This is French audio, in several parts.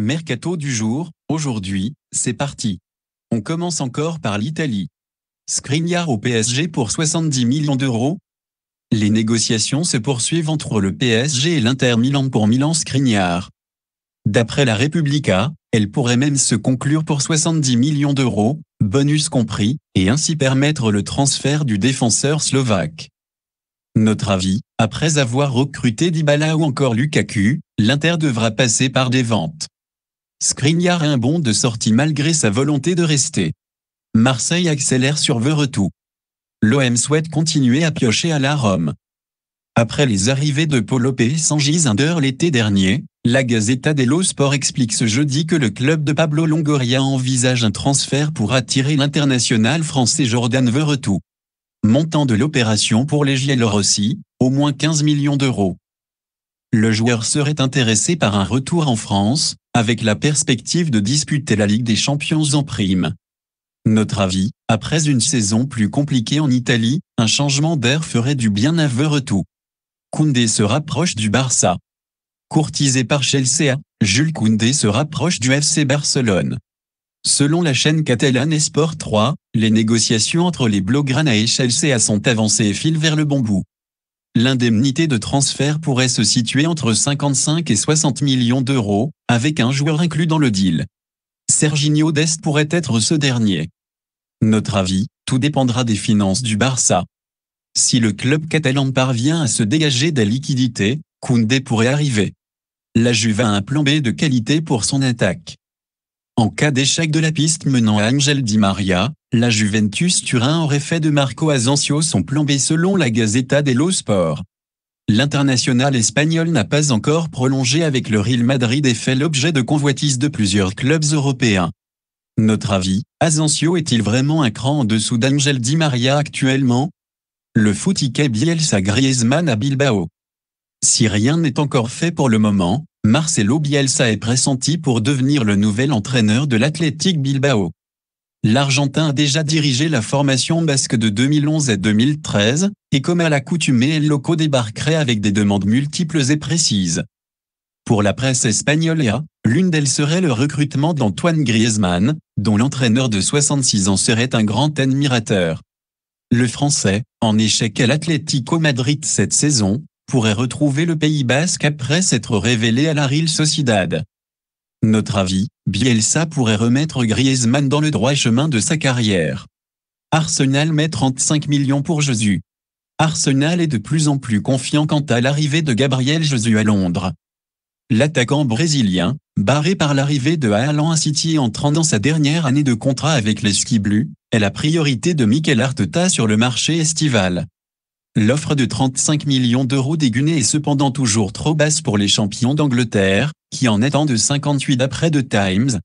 Mercato du jour, aujourd'hui, c'est parti. On commence encore par l'Italie. Skriniar au PSG pour 70 millions d'euros. Les négociations se poursuivent entre le PSG et l'Inter Milan pour Milan Skriniar. D'après la Repubblica, elle pourrait même se conclure pour 70 millions d'euros, bonus compris, et ainsi permettre le transfert du défenseur slovaque. Notre avis, après avoir recruté Dybala ou encore Lukaku, l'Inter devra passer par des ventes. Skriniar a un bond de sortie malgré sa volonté de rester. Marseille accélère sur Verretou. L'OM souhaite continuer à piocher à la Rome. Après les arrivées de Paul Lopez sans Gizinder l'été dernier, la Gazzetta dello Sport explique ce jeudi que le club de Pablo Longoria envisage un transfert pour attirer l'international français Jordan Verretou. Montant de l'opération pour les Giallorossi, au moins 15 millions d'euros. Le joueur serait intéressé par un retour en France, avec la perspective de disputer la Ligue des Champions en prime. Notre avis, après une saison plus compliquée en Italie, un changement d'air ferait du bien à Verretou. Koundé se rapproche du Barça. Courtisé par Chelsea, Jules Koundé se rapproche du FC Barcelone. Selon la chaîne catalane Esport 3, les négociations entre les Blaugrana et Chelsea sont avancées et filent vers le bon bout. L'indemnité de transfert pourrait se situer entre 55 et 60 millions d'euros, avec un joueur inclus dans le deal. Serginho Dest pourrait être ce dernier. Notre avis, tout dépendra des finances du Barça. Si le club catalan parvient à se dégager des liquidités, Koundé pourrait arriver. La Juve a un plan B de qualité pour son attaque. En cas d'échec de la piste menant à Angel Di Maria, la Juventus Turin aurait fait de Marco Asensio son plan B selon la Gazzetta dello Sport. L'international espagnol n'a pas encore prolongé avec le Real Madrid et fait l'objet de convoitises de plusieurs clubs européens. Notre avis, Asensio est-il vraiment un cran en dessous d'Angel Di Maria actuellement? Le foot-ticket Bielsa Griezmann à Bilbao. Si rien n'est encore fait pour le moment, Marcelo Bielsa est pressenti pour devenir le nouvel entraîneur de l'Athletic Bilbao. L'Argentin a déjà dirigé la formation basque de 2011 à 2013, et comme à l'accoutumée El Loco débarquerait avec des demandes multiples et précises. Pour la presse espagnole, l'une d'elles serait le recrutement d'Antoine Griezmann, dont l'entraîneur de 66 ans serait un grand admirateur. Le Français, en échec à l'Atlético Madrid cette saison, pourrait retrouver le Pays Basque après s'être révélé à la Real Sociedad. Notre avis, Bielsa pourrait remettre Griezmann dans le droit chemin de sa carrière. Arsenal met 35 millions pour Jesus. Arsenal est de plus en plus confiant quant à l'arrivée de Gabriel Jesus à Londres. L'attaquant brésilien, barré par l'arrivée de Haaland à City entrant dans sa dernière année de contrat avec les Ski Bleus, est la priorité de Mikel Arteta sur le marché estival. L'offre de 35 millions d'euros des Gunners est cependant toujours trop basse pour les champions d'Angleterre, qui en est en de 58 d'après The Times.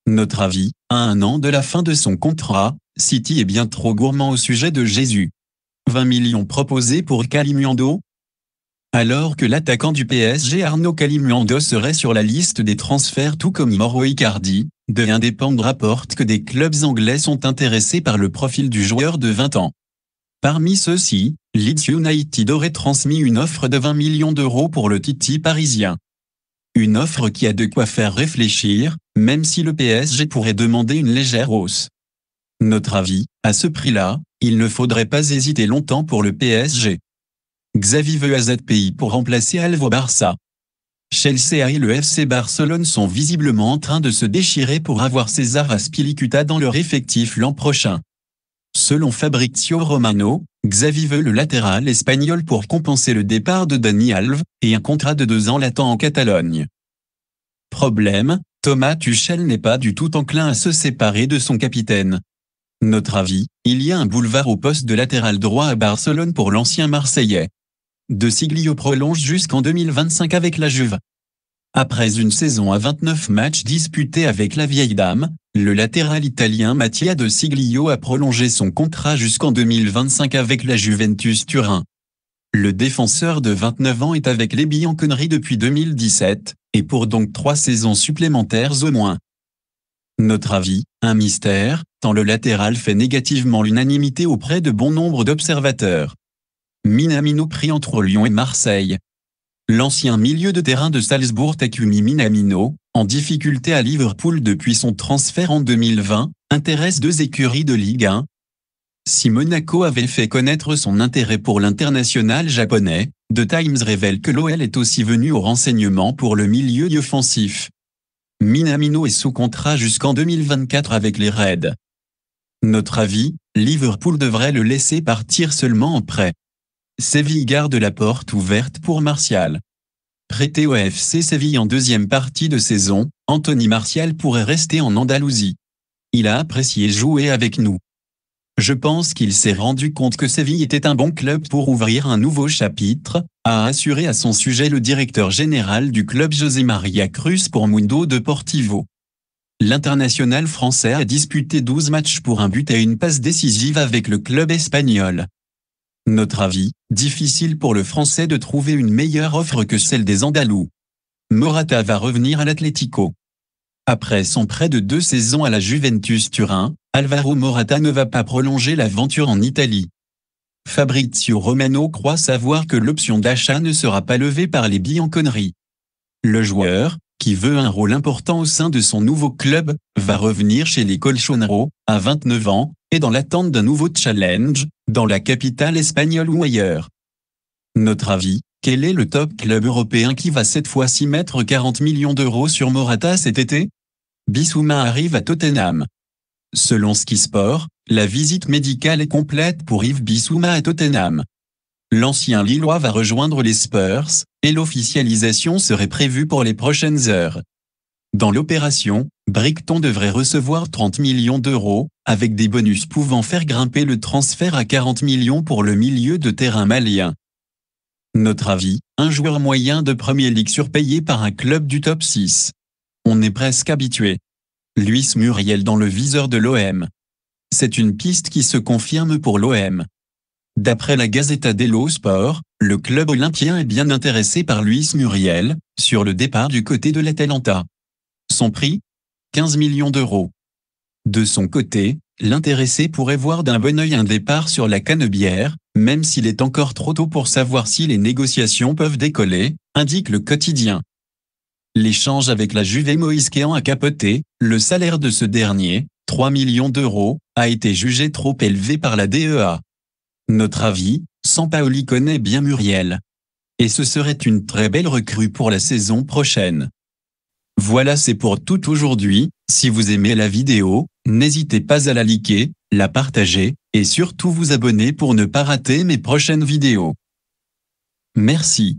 Notre avis, à un an de la fin de son contrat, City est bien trop gourmand au sujet de Jesus. 20 millions proposés pour Kalimundo. Alors que l'attaquant du PSG Arnaud Kalimundo serait sur la liste des transferts tout comme Mauro Icardi, The Independent rapporte que des clubs anglais sont intéressés par le profil du joueur de 20 ans. Parmi ceux-ci, Leeds United aurait transmis une offre de 20 millions d'euros pour le Titi parisien. Une offre qui a de quoi faire réfléchir, même si le PSG pourrait demander une légère hausse. Notre avis, à ce prix-là, il ne faudrait pas hésiter longtemps pour le PSG. Xavi veut AZPI pour remplacer Alvaro Barça. Chelsea et le FC Barcelone sont visiblement en train de se déchirer pour avoir César Azpilicueta dans leur effectif l'an prochain. Selon Fabrizio Romano, Xavi veut le latéral espagnol pour compenser le départ de Dani Alves, et un contrat de 2 ans l'attend en Catalogne. Problème, Thomas Tuchel n'est pas du tout enclin à se séparer de son capitaine. Notre avis, il y a un boulevard au poste de latéral droit à Barcelone pour l'ancien Marseillais. De Siglio prolonge jusqu'en 2025 avec la Juve. Après une saison à 29 matchs disputés avec la vieille dame, le latéral italien Mattia De Siglio a prolongé son contrat jusqu'en 2025 avec la Juventus Turin. Le défenseur de 29 ans est avec les Bianconeri depuis 2017, et pour donc 3 saisons supplémentaires au moins. Notre avis, un mystère, tant le latéral fait négativement l'unanimité auprès de bon nombre d'observateurs. Minamino pris entre Lyon et Marseille. L'ancien milieu de terrain de Salzbourg Takumi Minamino, en difficulté à Liverpool depuis son transfert en 2020, intéresse deux écuries de Ligue 1. Si Monaco avait fait connaître son intérêt pour l'international japonais, The Times révèle que l'OL est aussi venu au renseignement pour le milieu offensif. Minamino est sous contrat jusqu'en 2024 avec les Reds. Notre avis, Liverpool devrait le laisser partir seulement en prêt. Séville garde la porte ouverte pour Martial. Prêté au FC Séville en deuxième partie de saison, Anthony Martial pourrait rester en Andalousie. Il a apprécié jouer avec nous. Je pense qu'il s'est rendu compte que Séville était un bon club pour ouvrir un nouveau chapitre, a assuré à son sujet le directeur général du club José María Cruz pour Mundo Deportivo. L'international français a disputé 12 matchs pour un but et une passe décisive avec le club espagnol. Notre avis, difficile pour le français de trouver une meilleure offre que celle des Andalous. Morata va revenir à l'Atlético. Après son prêt de 2 saisons à la Juventus Turin, Alvaro Morata ne va pas prolonger l'aventure en Italie. Fabrizio Romano croit savoir que l'option d'achat ne sera pas levée par les Bianconeri. Le joueur, qui veut un rôle important au sein de son nouveau club, va revenir chez les Colchoneros, à 29 ans, et dans l'attente d'un nouveau challenge, dans la capitale espagnole ou ailleurs. Notre avis, quel est le top club européen qui va cette fois-ci mettre 40 millions d'euros sur Morata cet été ? Bissouma arrive à Tottenham. Selon Sky Sport, la visite médicale est complète pour Yves Bissouma à Tottenham. L'ancien Lillois va rejoindre les Spurs, et l'officialisation serait prévue pour les prochaines heures. Dans l'opération, Brighton devrait recevoir 30 millions d'euros, avec des bonus pouvant faire grimper le transfert à 40 millions pour le milieu de terrain malien. Notre avis, un joueur moyen de Premier League surpayé par un club du top 6. On est presque habitué. Luis Muriel dans le viseur de l'OM. C'est une piste qui se confirme pour l'OM. D'après la Gazzetta dello Sport, le club olympien est bien intéressé par Luis Muriel, sur le départ du côté de l'Atalanta. Son prix ? 15 millions d'euros. De son côté, l'intéressé pourrait voir d'un bon œil un départ sur la Canebière, même s'il est encore trop tôt pour savoir si les négociations peuvent décoller, indique le quotidien. L'échange avec la Juve Moïse Kean a capoté, le salaire de ce dernier, 3 millions d'euros, a été jugé trop élevé par la DEA. Notre avis, Sampaoli connaît bien Muriel. Et ce serait une très belle recrue pour la saison prochaine. Voilà, c'est pour tout aujourd'hui. Si vous aimez la vidéo, n'hésitez pas à la liker, la partager, et surtout vous abonner pour ne pas rater mes prochaines vidéos. Merci.